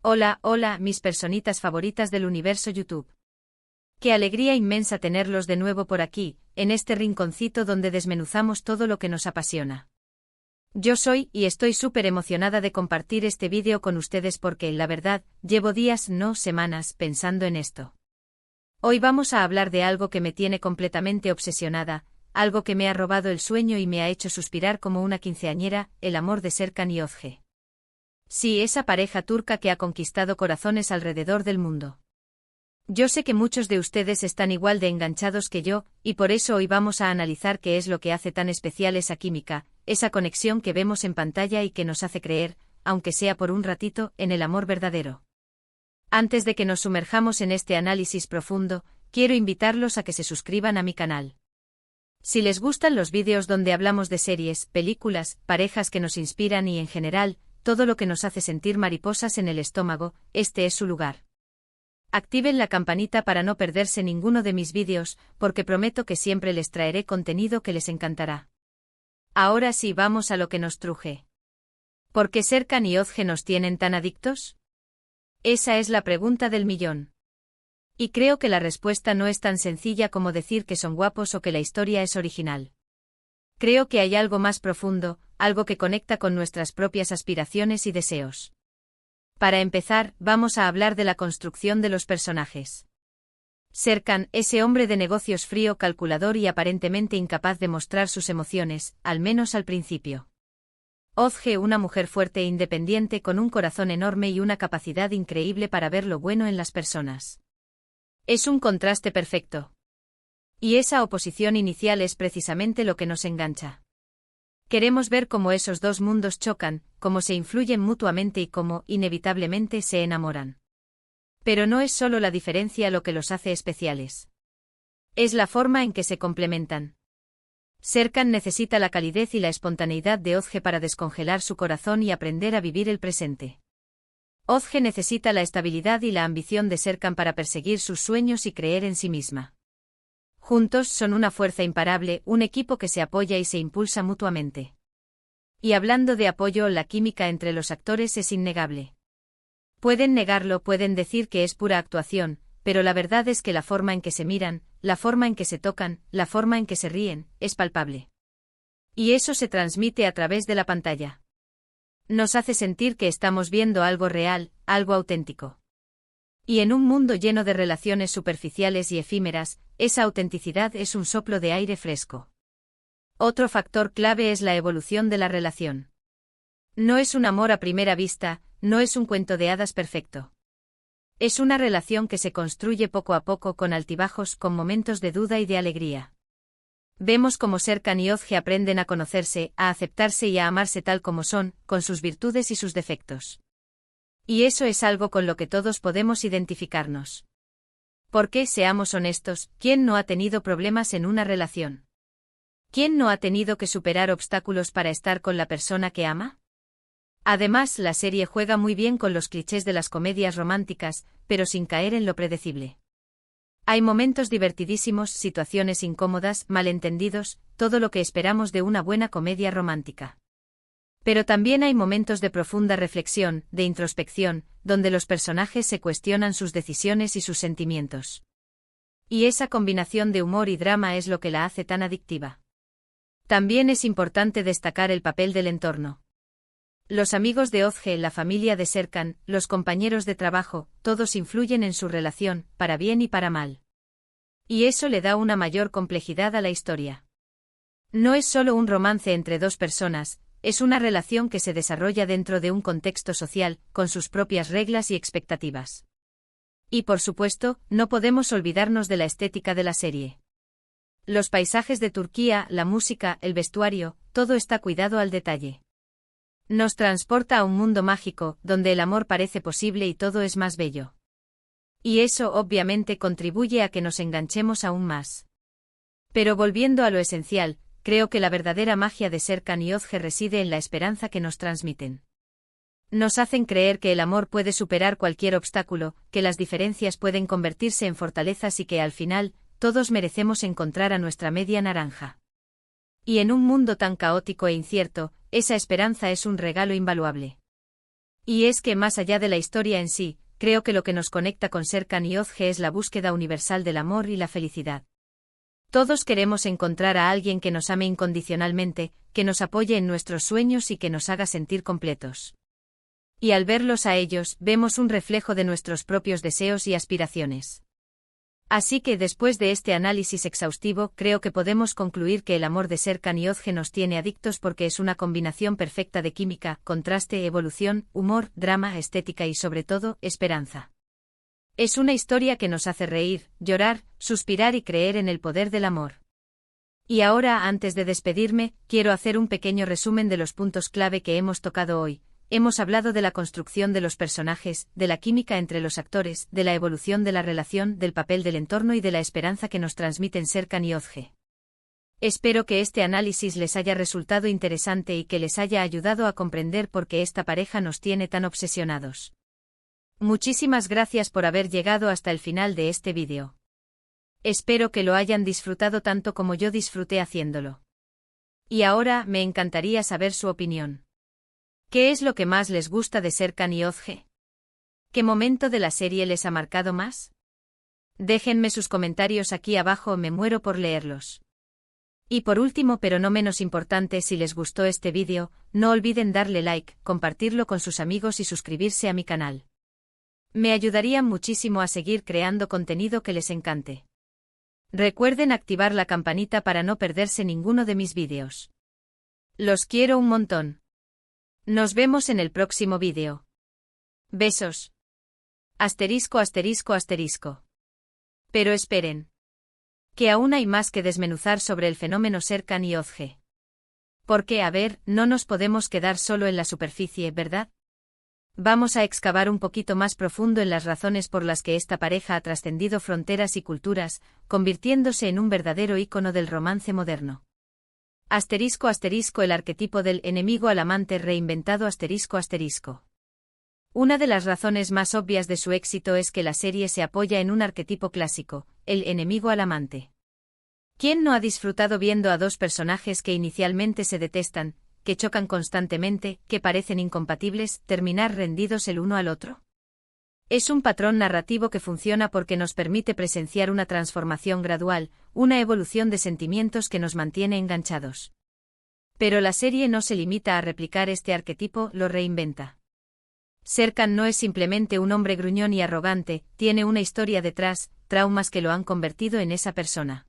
Hola, hola, mis personitas favoritas del universo YouTube. Qué alegría inmensa tenerlos de nuevo por aquí, en este rinconcito donde desmenuzamos todo lo que nos apasiona. Yo soy y estoy súper emocionada de compartir este vídeo con ustedes porque, la verdad, llevo días, no semanas, pensando en esto. Hoy vamos a hablar de algo que me tiene completamente obsesionada, algo que me ha robado el sueño y me ha hecho suspirar como una quinceañera, el amor de Serkan y Özge. Sí, esa pareja turca que ha conquistado corazones alrededor del mundo. Yo sé que muchos de ustedes están igual de enganchados que yo, y por eso hoy vamos a analizar qué es lo que hace tan especial esa química, esa conexión que vemos en pantalla y que nos hace creer, aunque sea por un ratito, en el amor verdadero. Antes de que nos sumerjamos en este análisis profundo, quiero invitarlos a que se suscriban a mi canal. Si les gustan los vídeos donde hablamos de series, películas, parejas que nos inspiran y en general, todo lo que nos hace sentir mariposas en el estómago, este es su lugar. Activen la campanita para no perderse ninguno de mis vídeos, porque prometo que siempre les traeré contenido que les encantará. Ahora sí, vamos a lo que nos truje. ¿Por qué Serkan y Özge nos tienen tan adictos? Esa es la pregunta del millón. Y creo que la respuesta no es tan sencilla como decir que son guapos o que la historia es original. Creo que hay algo más profundo, algo que conecta con nuestras propias aspiraciones y deseos. Para empezar, vamos a hablar de la construcción de los personajes. Serkan, ese hombre de negocios frío, calculador y aparentemente incapaz de mostrar sus emociones, al menos al principio. Özge, una mujer fuerte e independiente con un corazón enorme y una capacidad increíble para ver lo bueno en las personas. Es un contraste perfecto. Y esa oposición inicial es precisamente lo que nos engancha. Queremos ver cómo esos dos mundos chocan, cómo se influyen mutuamente y cómo, inevitablemente, se enamoran. Pero no es solo la diferencia lo que los hace especiales. Es la forma en que se complementan. Serkan necesita la calidez y la espontaneidad de Özge para descongelar su corazón y aprender a vivir el presente. Özge necesita la estabilidad y la ambición de Serkan para perseguir sus sueños y creer en sí misma. Juntos son una fuerza imparable, un equipo que se apoya y se impulsa mutuamente. Y hablando de apoyo, la química entre los actores es innegable. Pueden negarlo, pueden decir que es pura actuación, pero la verdad es que la forma en que se miran, la forma en que se tocan, la forma en que se ríen, es palpable. Y eso se transmite a través de la pantalla. Nos hace sentir que estamos viendo algo real, algo auténtico. Y en un mundo lleno de relaciones superficiales y efímeras, esa autenticidad es un soplo de aire fresco. Otro factor clave es la evolución de la relación. No es un amor a primera vista, no es un cuento de hadas perfecto. Es una relación que se construye poco a poco con altibajos, con momentos de duda y de alegría. Vemos cómo Serkan y Özge aprenden a conocerse, a aceptarse y a amarse tal como son, con sus virtudes y sus defectos. Y eso es algo con lo que todos podemos identificarnos. Porque, seamos honestos, ¿quién no ha tenido problemas en una relación? ¿Quién no ha tenido que superar obstáculos para estar con la persona que ama? Además, la serie juega muy bien con los clichés de las comedias románticas, pero sin caer en lo predecible. Hay momentos divertidísimos, situaciones incómodas, malentendidos, todo lo que esperamos de una buena comedia romántica. Pero también hay momentos de profunda reflexión, de introspección, donde los personajes se cuestionan sus decisiones y sus sentimientos. Y esa combinación de humor y drama es lo que la hace tan adictiva. También es importante destacar el papel del entorno. Los amigos de Özge, la familia de Serkan, los compañeros de trabajo, todos influyen en su relación, para bien y para mal. Y eso le da una mayor complejidad a la historia. No es solo un romance entre dos personas, es una relación que se desarrolla dentro de un contexto social, con sus propias reglas y expectativas. Y por supuesto, no podemos olvidarnos de la estética de la serie. Los paisajes de Turquía, la música, el vestuario, todo está cuidado al detalle. Nos transporta a un mundo mágico, donde el amor parece posible y todo es más bello. Y eso obviamente contribuye a que nos enganchemos aún más. Pero volviendo a lo esencial, creo que la verdadera magia de Serkan y Özge reside en la esperanza que nos transmiten. Nos hacen creer que el amor puede superar cualquier obstáculo, que las diferencias pueden convertirse en fortalezas y que al final, todos merecemos encontrar a nuestra media naranja. Y en un mundo tan caótico e incierto, esa esperanza es un regalo invaluable. Y es que más allá de la historia en sí, creo que lo que nos conecta con Serkan y Ozge es la búsqueda universal del amor y la felicidad. Todos queremos encontrar a alguien que nos ame incondicionalmente, que nos apoye en nuestros sueños y que nos haga sentir completos. Y al verlos a ellos, vemos un reflejo de nuestros propios deseos y aspiraciones. Así que después de este análisis exhaustivo, creo que podemos concluir que el amor de Serkan y Ozge nos tiene adictos porque es una combinación perfecta de química, contraste, evolución, humor, drama, estética y sobre todo, esperanza. Es una historia que nos hace reír, llorar, suspirar y creer en el poder del amor. Y ahora, antes de despedirme, quiero hacer un pequeño resumen de los puntos clave que hemos tocado hoy. Hemos hablado de la construcción de los personajes, de la química entre los actores, de la evolución de la relación, del papel del entorno y de la esperanza que nos transmiten Serkan y Ozge. Espero que este análisis les haya resultado interesante y que les haya ayudado a comprender por qué esta pareja nos tiene tan obsesionados. Muchísimas gracias por haber llegado hasta el final de este vídeo. Espero que lo hayan disfrutado tanto como yo disfruté haciéndolo. Y ahora, me encantaría saber su opinión. ¿Qué es lo que más les gusta de Serkan y Ozge? ¿Qué momento de la serie les ha marcado más? Déjenme sus comentarios aquí abajo, me muero por leerlos. Y por último, pero no menos importante, si les gustó este vídeo, no olviden darle like, compartirlo con sus amigos y suscribirse a mi canal. Me ayudarían muchísimo a seguir creando contenido que les encante. Recuerden activar la campanita para no perderse ninguno de mis vídeos. Los quiero un montón. Nos vemos en el próximo vídeo. Besos. Asterisco, asterisco, asterisco. Pero esperen. Que aún hay más que desmenuzar sobre el fenómeno Serkan y Ozge. Porque, a ver, no nos podemos quedar solo en la superficie, ¿verdad? Vamos a excavar un poquito más profundo en las razones por las que esta pareja ha trascendido fronteras y culturas, convirtiéndose en un verdadero ícono del romance moderno. Asterisco, asterisco, el arquetipo del enemigo al amante reinventado, asterisco, asterisco. Una de las razones más obvias de su éxito es que la serie se apoya en un arquetipo clásico, el enemigo al amante. ¿Quién no ha disfrutado viendo a dos personajes que inicialmente se detestan, que chocan constantemente, que parecen incompatibles, terminar rendidos el uno al otro? Es un patrón narrativo que funciona porque nos permite presenciar una transformación gradual, una evolución de sentimientos que nos mantiene enganchados. Pero la serie no se limita a replicar este arquetipo, lo reinventa. Serkan no es simplemente un hombre gruñón y arrogante, tiene una historia detrás, traumas que lo han convertido en esa persona.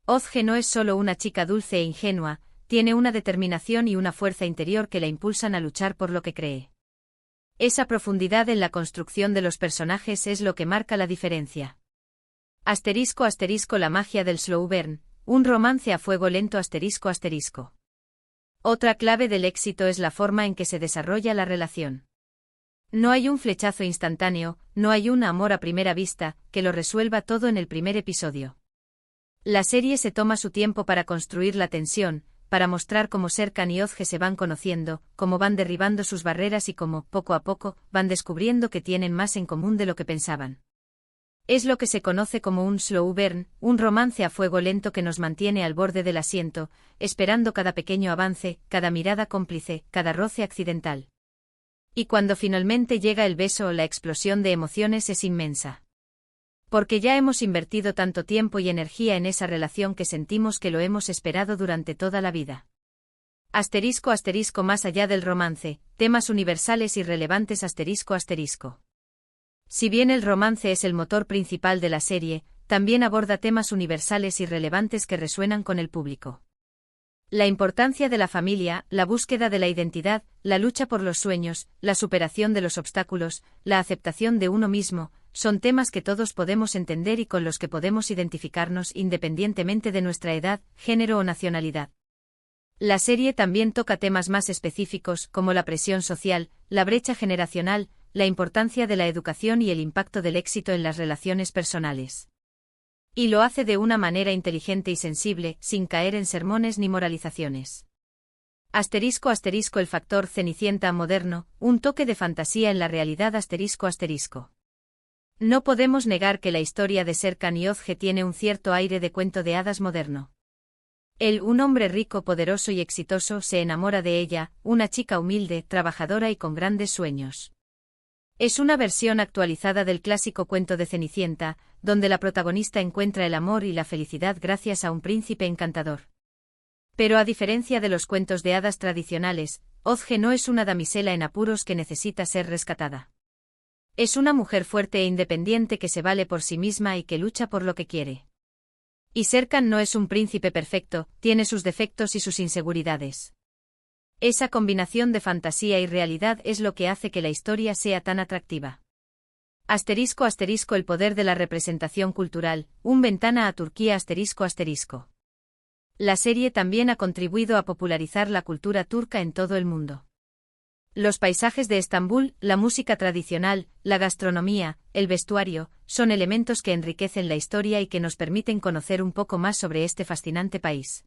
Ozge no es solo una chica dulce e ingenua, tiene una determinación y una fuerza interior que la impulsan a luchar por lo que cree. Esa profundidad en la construcción de los personajes es lo que marca la diferencia. Asterisco, asterisco, la magia del slow burn, un romance a fuego lento, asterisco, asterisco. Otra clave del éxito es la forma en que se desarrolla la relación. No hay un flechazo instantáneo, no hay un amor a primera vista, que lo resuelva todo en el primer episodio. La serie se toma su tiempo para construir la tensión, para mostrar cómo Serkan y Ozge se van conociendo, cómo van derribando sus barreras y cómo, poco a poco, van descubriendo que tienen más en común de lo que pensaban. Es lo que se conoce como un slow burn, un romance a fuego lento que nos mantiene al borde del asiento, esperando cada pequeño avance, cada mirada cómplice, cada roce accidental. Y cuando finalmente llega el beso, la explosión de emociones es inmensa. Porque ya hemos invertido tanto tiempo y energía en esa relación que sentimos que lo hemos esperado durante toda la vida. Asterisco, asterisco, más allá del romance, temas universales y relevantes, asterisco, asterisco. Si bien el romance es el motor principal de la serie, también aborda temas universales y relevantes que resuenan con el público. La importancia de la familia, la búsqueda de la identidad, la lucha por los sueños, la superación de los obstáculos, la aceptación de uno mismo, son temas que todos podemos entender y con los que podemos identificarnos independientemente de nuestra edad, género o nacionalidad. La serie también toca temas más específicos como la presión social, la brecha generacional, la importancia de la educación y el impacto del éxito en las relaciones personales. Y lo hace de una manera inteligente y sensible, sin caer en sermones ni moralizaciones. Asterisco, asterisco, el factor Cenicienta moderno, un toque de fantasía en la realidad, asterisco, asterisco. No podemos negar que la historia de Serkan y Ozge tiene un cierto aire de cuento de hadas moderno. Él, un hombre rico, poderoso y exitoso, se enamora de ella, una chica humilde, trabajadora y con grandes sueños. Es una versión actualizada del clásico cuento de Cenicienta, donde la protagonista encuentra el amor y la felicidad gracias a un príncipe encantador. Pero a diferencia de los cuentos de hadas tradicionales, Ozge no es una damisela en apuros que necesita ser rescatada. Es una mujer fuerte e independiente que se vale por sí misma y que lucha por lo que quiere. Y Serkan no es un príncipe perfecto, tiene sus defectos y sus inseguridades. Esa combinación de fantasía y realidad es lo que hace que la historia sea tan atractiva. *** El poder de la representación cultural, un ventana a Turquía ***. La serie también ha contribuido a popularizar la cultura turca en todo el mundo. Los paisajes de Estambul, la música tradicional, la gastronomía, el vestuario, son elementos que enriquecen la historia y que nos permiten conocer un poco más sobre este fascinante país.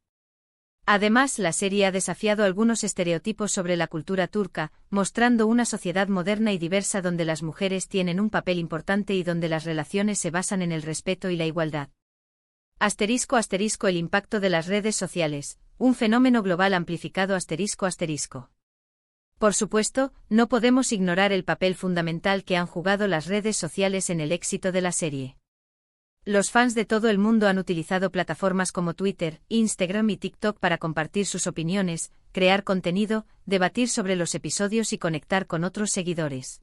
Además, la serie ha desafiado algunos estereotipos sobre la cultura turca, mostrando una sociedad moderna y diversa donde las mujeres tienen un papel importante y donde las relaciones se basan en el respeto y la igualdad. *** El impacto de las redes sociales, un fenómeno global amplificado ***. Por supuesto, no podemos ignorar el papel fundamental que han jugado las redes sociales en el éxito de la serie. Los fans de todo el mundo han utilizado plataformas como Twitter, Instagram y TikTok para compartir sus opiniones, crear contenido, debatir sobre los episodios y conectar con otros seguidores.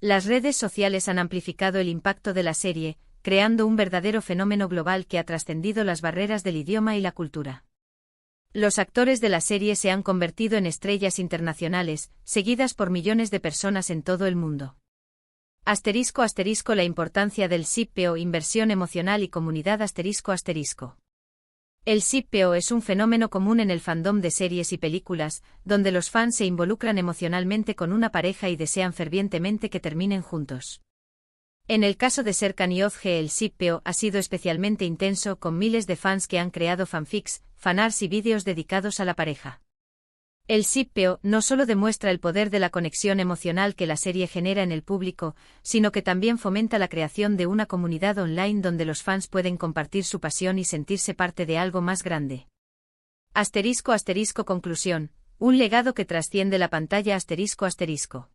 Las redes sociales han amplificado el impacto de la serie, creando un verdadero fenómeno global que ha trascendido las barreras del idioma y la cultura. Los actores de la serie se han convertido en estrellas internacionales, seguidas por millones de personas en todo el mundo. *** La importancia del shippeo, inversión emocional y comunidad ***. El shippeo es un fenómeno común en el fandom de series y películas, donde los fans se involucran emocionalmente con una pareja y desean fervientemente que terminen juntos. En el caso de Serkan y Ozge, el shippeo ha sido especialmente intenso, con miles de fans que han creado fanfics, fanarts y vídeos dedicados a la pareja. El shippeo no solo demuestra el poder de la conexión emocional que la serie genera en el público, sino que también fomenta la creación de una comunidad online donde los fans pueden compartir su pasión y sentirse parte de algo más grande. ***. Conclusión: un legado que trasciende la pantalla ***.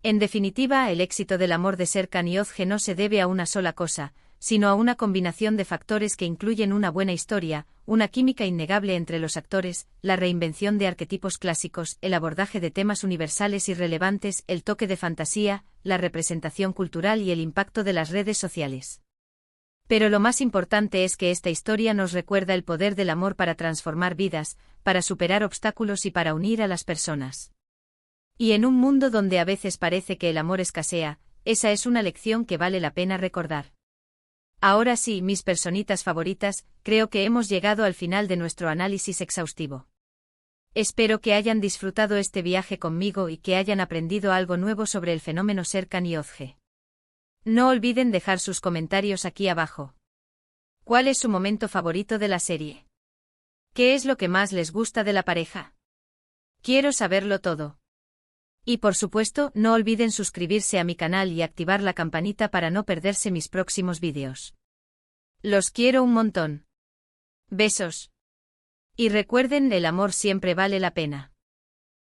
En definitiva, el éxito del amor de Serkan y Ozge no se debe a una sola cosa, sino a una combinación de factores que incluyen una buena historia, una química innegable entre los actores, la reinvención de arquetipos clásicos, el abordaje de temas universales y relevantes, el toque de fantasía, la representación cultural y el impacto de las redes sociales. Pero lo más importante es que esta historia nos recuerda el poder del amor para transformar vidas, para superar obstáculos y para unir a las personas. Y en un mundo donde a veces parece que el amor escasea, esa es una lección que vale la pena recordar. Ahora sí, mis personitas favoritas, creo que hemos llegado al final de nuestro análisis exhaustivo. Espero que hayan disfrutado este viaje conmigo y que hayan aprendido algo nuevo sobre el fenómeno Serkan y Ozge. No olviden dejar sus comentarios aquí abajo. ¿Cuál es su momento favorito de la serie? ¿Qué es lo que más les gusta de la pareja? Quiero saberlo todo. Y por supuesto, no olviden suscribirse a mi canal y activar la campanita para no perderse mis próximos vídeos. Los quiero un montón. Besos. Y recuerden, el amor siempre vale la pena.